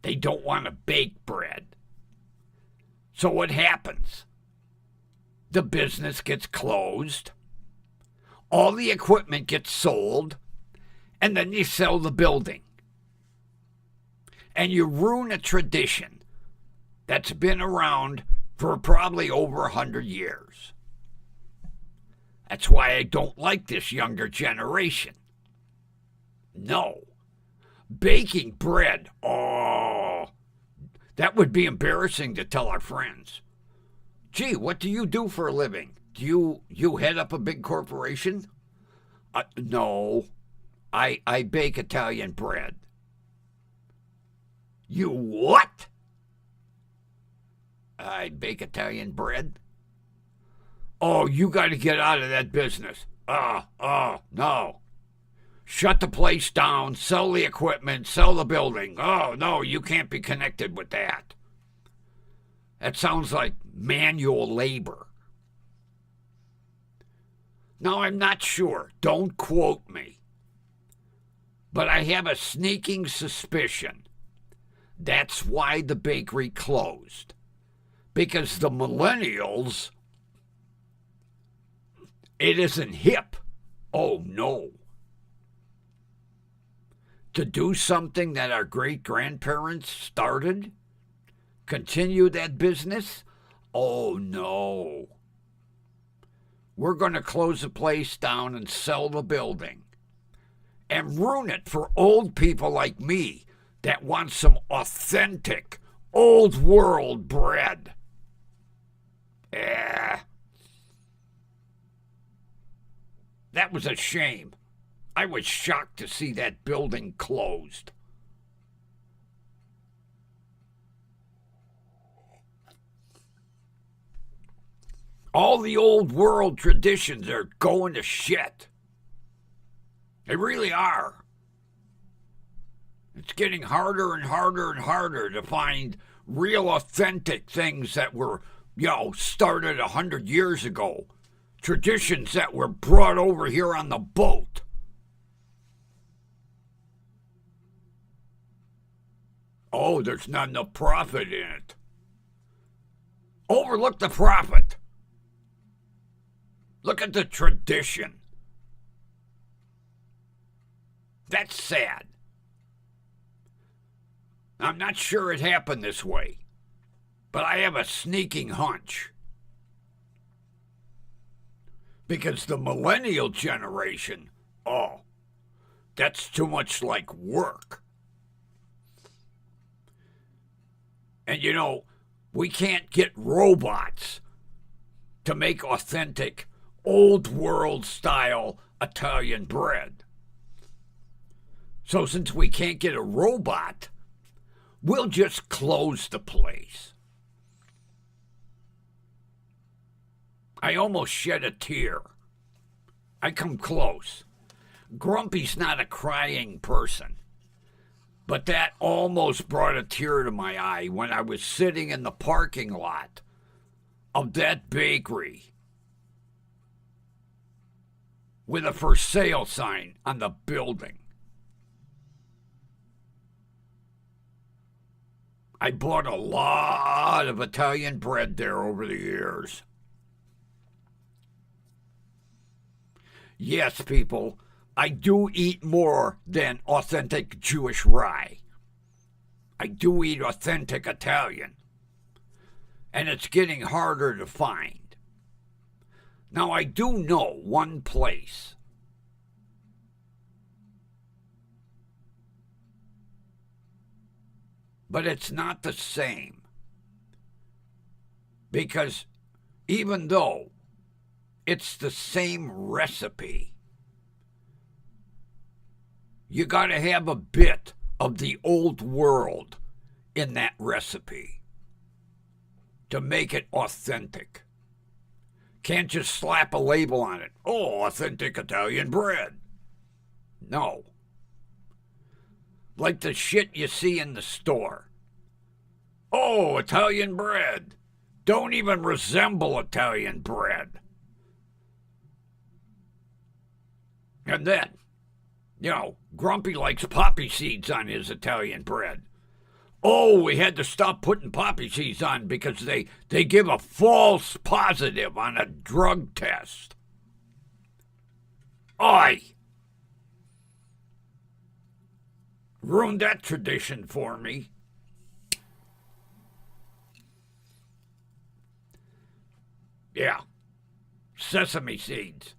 They don't want to bake bread. So what happens? The business gets closed. All the equipment gets sold. And then you sell the building. And you ruin a tradition that's been around for probably over 100 years. That's why I don't like this younger generation. No. Baking bread, oh, that would be embarrassing to tell our friends. Gee, what do you do for a living? Do you head up a big corporation? No, I bake Italian bread. You what? I bake Italian bread? Oh, you got to get out of that business. No. Shut the place down, sell the equipment, sell the building. Oh, no, you can't be connected with that. That sounds like manual labor. Now, I'm not sure. Don't quote me. But I have a sneaking suspicion that's why the bakery closed. Because the millennials, it isn't hip. Oh, no. To do something that our great-grandparents started? Continue that business? Oh, no. We're going to close the place down and sell the building. And ruin it for old people like me that want some authentic, old-world bread. That was a shame. I was shocked to see that building closed. All the old world traditions are going to shit. They really are. It's getting harder and harder and harder to find real authentic things that were, started 100 years ago. Traditions that were brought over here on the boat. Oh, there's not enough profit in it. Overlook the profit. Look at the tradition. That's sad. I'm not sure it happened this way, but I have a sneaking hunch. Because the millennial generation, that's too much like work. And we can't get robots to make authentic, old world style Italian bread. So since we can't get a robot, we'll just close the place. I almost shed a tear. I come close. Grumpy's not a crying person. But that almost brought a tear to my eye when I was sitting in the parking lot of that bakery with a for sale sign on the building. I bought a lot of Italian bread there over the years. Yes, people, I do eat more than authentic Jewish rye. I do eat authentic Italian. And it's getting harder to find. Now, I do know one place. But it's not the same. Because even though it's the same recipe, you got to have a bit of the old world in that recipe to make it authentic. Can't just slap a label on it. Oh, authentic Italian bread. No. Like the shit you see in the store. Oh, Italian bread. Don't even resemble Italian bread. And then, Grumpy likes poppy seeds on his Italian bread. Oh, we had to stop putting poppy seeds on because they give a false positive on a drug test. Oi! Ruined that tradition for me. Yeah, sesame seeds.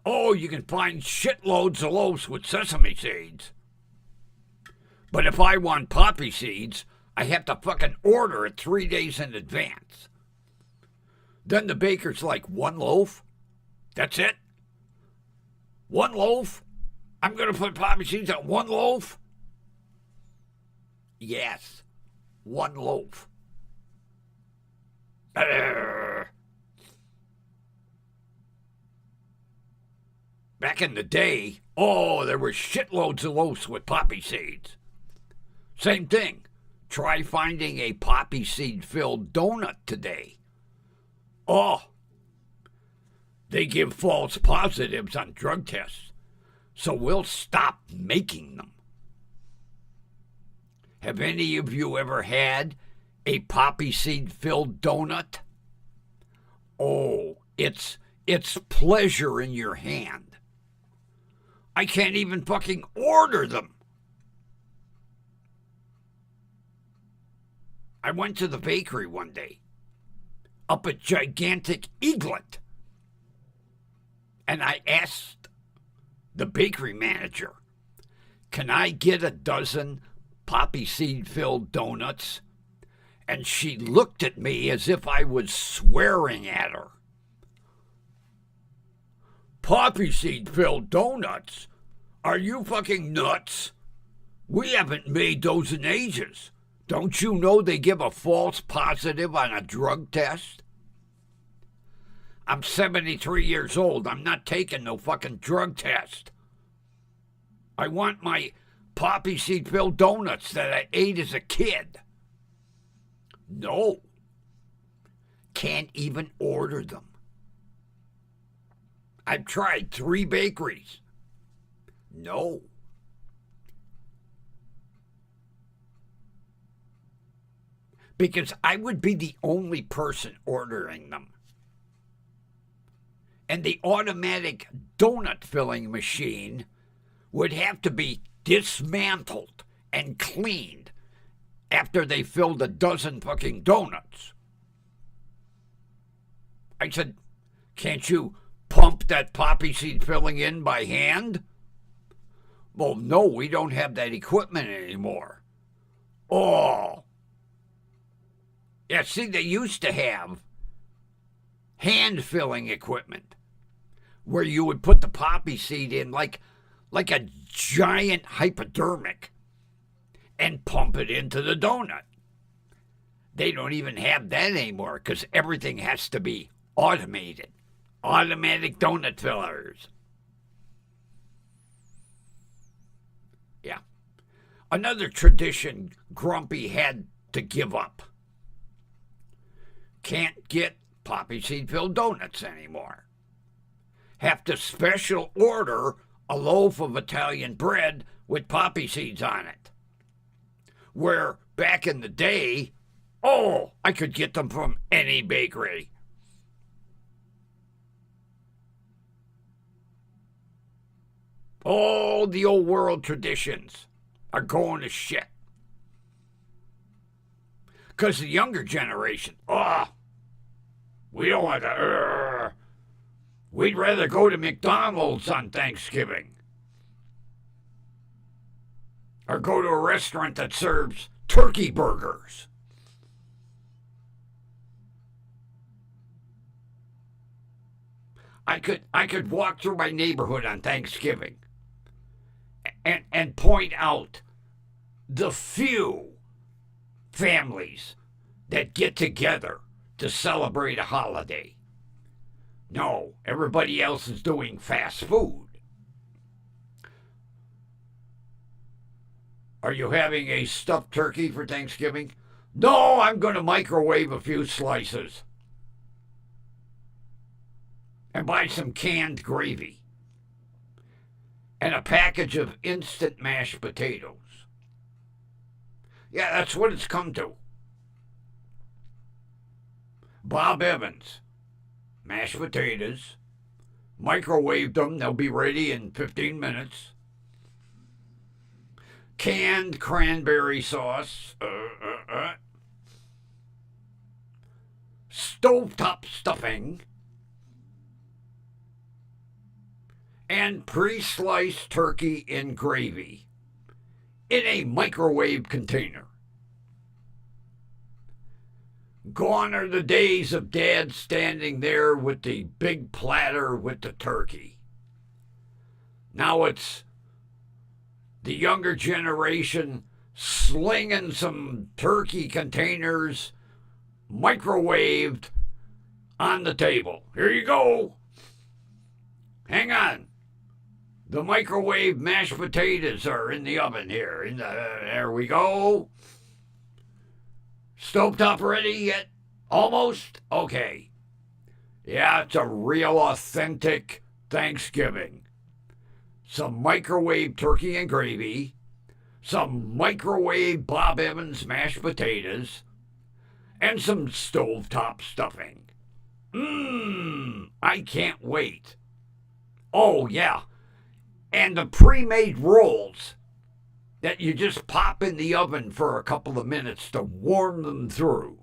Oh, you can find shitloads of loaves with sesame seeds. But if I want poppy seeds, I have to fucking order it 3 days in advance. Then the baker's like, 1 loaf? That's it? 1 loaf? I'm going to put poppy seeds on 1 loaf? Yes, 1 loaf. Back in the day, there were shitloads of loaves with poppy seeds. Same thing. Try finding a poppy seed-filled donut today. They give false positives on drug tests, so we'll stop making them. Have any of you ever had a poppy seed-filled donut? Oh, it's pleasure in your hand. I can't even fucking order them. I went to the bakery one day, up at Gigantic Eaglet, and I asked the bakery manager, can I get a dozen poppy seed-filled donuts? And she looked at me as if I was swearing at her. Poppy seed-filled donuts? Are you fucking nuts? We haven't made those in ages. Don't you know they give a false positive on a drug test? I'm 73 years old. I'm not taking no fucking drug test. I want my poppy seed-filled donuts that I ate as a kid. No. Can't even order them. I've tried 3 bakeries. No. Because I would be the only person ordering them. And the automatic donut filling machine would have to be dismantled and cleaned after they filled a dozen fucking donuts. I said, can't you pump that poppy seed filling in by hand? Well, no, we don't have that equipment anymore. Oh. Yeah, see, they used to have hand filling equipment where you would put the poppy seed in like a giant hypodermic and pump it into the donut. They don't even have that anymore because everything has to be automated. Automatic donut fillers. Yeah. Another tradition Grumpy had to give up. Can't get poppy seed filled donuts anymore. Have to special order a loaf of Italian bread with poppy seeds on it. Where back in the day, I could get them from any bakery. All the old world traditions are going to shit. Because the younger generation, we don't want to, we'd rather go to McDonald's on Thanksgiving. Or go to a restaurant that serves turkey burgers. I could walk through my neighborhood on Thanksgiving and point out the few families that get together to celebrate a holiday. No, everybody else is doing fast food. Are you having a stuffed turkey for Thanksgiving? No, I'm going to microwave a few slices and buy some canned gravy and a package of instant mashed potatoes. Yeah, that's what it's come to. Bob Evans, mashed potatoes, microwaved them, they'll be ready in 15 minutes. Canned cranberry sauce, stovetop stuffing, and pre-sliced turkey in gravy in a microwave container. Gone are the days of Dad standing there with the big platter with the turkey. Now it's the younger generation slinging some turkey containers, microwaved, on the table. Here you go. Hang on. The microwave mashed potatoes are in the oven here. There we go. Stovetop ready yet? Almost? Okay. Yeah, it's a real authentic Thanksgiving. Some microwave turkey and gravy, some microwave Bob Evans mashed potatoes, and some stovetop stuffing. I can't wait. Oh, yeah. And the pre-made rolls that you just pop in the oven for a couple of minutes to warm them through.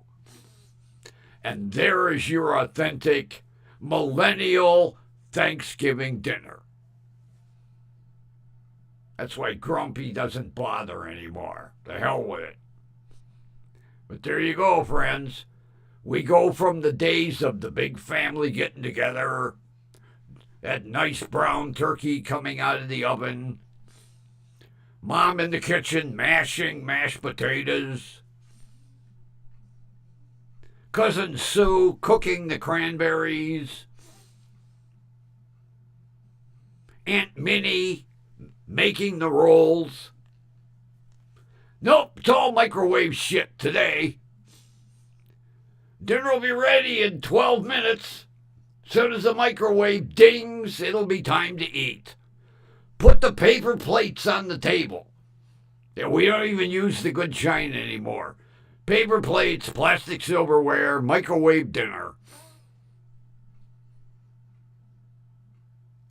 And there is your authentic millennial Thanksgiving dinner. That's why Grumpy doesn't bother anymore. The hell with it. But there you go, friends. We go from the days of the big family getting together, that nice brown turkey coming out of the oven, Mom in the kitchen mashing mashed potatoes, Cousin Sue cooking the cranberries, Aunt Minnie making the rolls. Nope, it's all microwave shit today. Dinner will be ready in 12 minutes. As soon as the microwave dings, it'll be time to eat. Put the paper plates on the table. Yeah, we don't even use the good china anymore. Paper plates, plastic silverware, microwave dinner.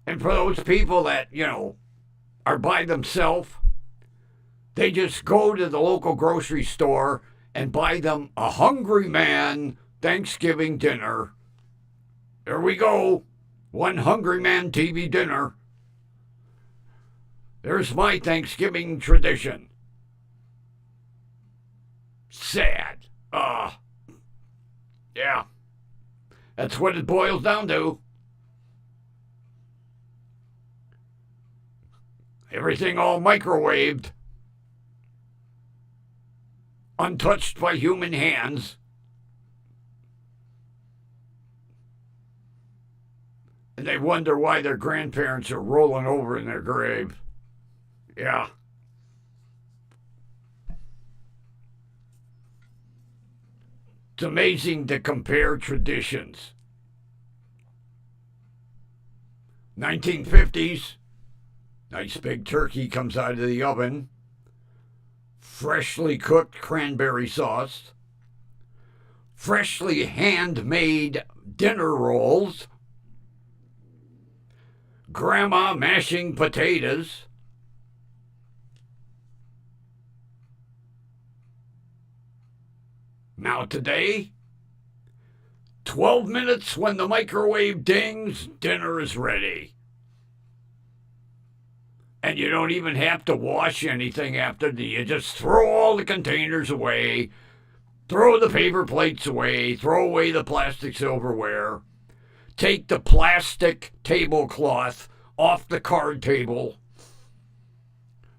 And for those people that, are by themselves, they just go to the local grocery store and buy them a Hungry Man Thanksgiving dinner. There we go. One Hungry Man TV dinner. There's my Thanksgiving tradition. Sad. Yeah. That's what it boils down to. Everything all microwaved. Untouched by human hands. And they wonder why their grandparents are rolling over in their grave. Yeah. It's amazing to compare traditions. 1950s, nice big turkey comes out of the oven. Freshly cooked cranberry sauce. Freshly handmade dinner rolls. Grandma mashing potatoes. Now today, 12 minutes when the microwave dings, dinner is ready. And you don't even have to wash anything after. You just throw all the containers away, throw the paper plates away, throw away the plastic silverware, take the plastic tablecloth off the card table.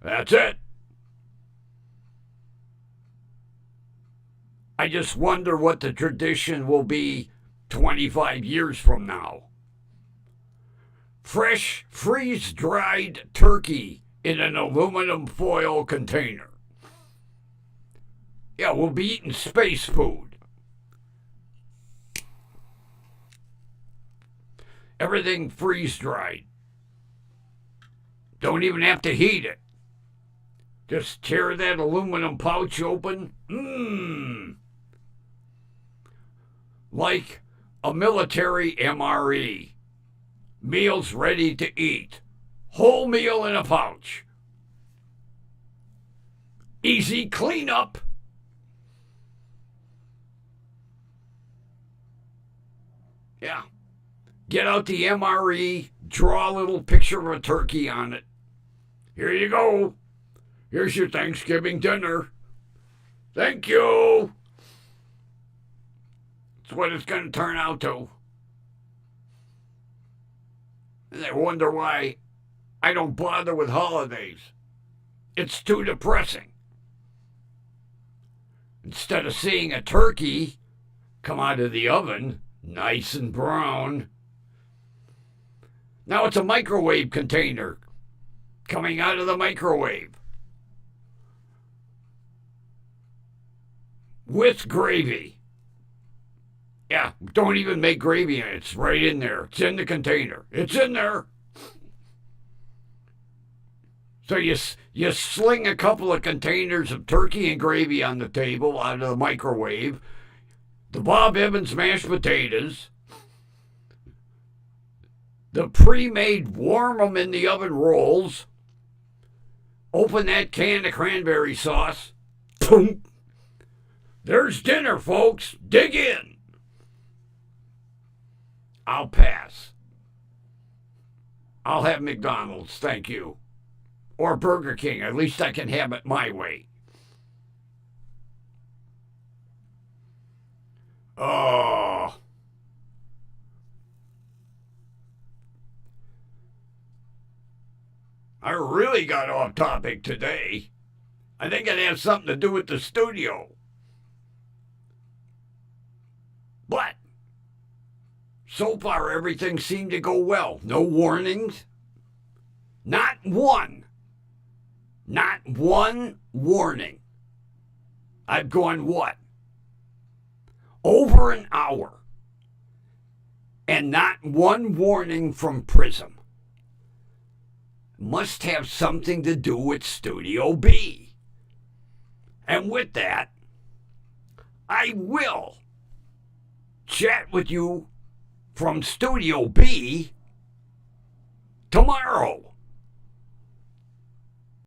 That's it. I just wonder what the tradition will be 25 years from now. Fresh, freeze-dried turkey in an aluminum foil container. Yeah, we'll be eating space food. Everything freeze-dried. Don't even have to heat it. Just tear that aluminum pouch open. Like a military MRE. Meals ready to eat. Whole meal in a pouch. Easy cleanup. Yeah. Get out the MRE, draw a little picture of a turkey on it. Here you go. Here's your Thanksgiving dinner. Thank you. That's what it's going to turn out to. And they wonder why I don't bother with holidays. It's too depressing. Instead of seeing a turkey come out of the oven, nice and brown, now it's a microwave container coming out of the microwave with gravy. Yeah, don't even make gravy in it. It's right in there. It's in the container. It's in there. So you sling a couple of containers of turkey and gravy on the table out of the microwave, the Bob Evans mashed potatoes, the pre-made warm them in the oven rolls, open that can of cranberry sauce, boom, there's dinner, folks. Dig in. I'll pass. I'll have McDonald's, thank you. Or Burger King. At least I can have it my way. Oh. I really got off topic today. I think it has something to do with the studio. But so far everything seemed to go well. No warnings. Not one. Not one warning. I've gone what? Over an hour. And not one warning from Prism. Must have something to do with Studio B. And with that, I will chat with you from Studio B tomorrow.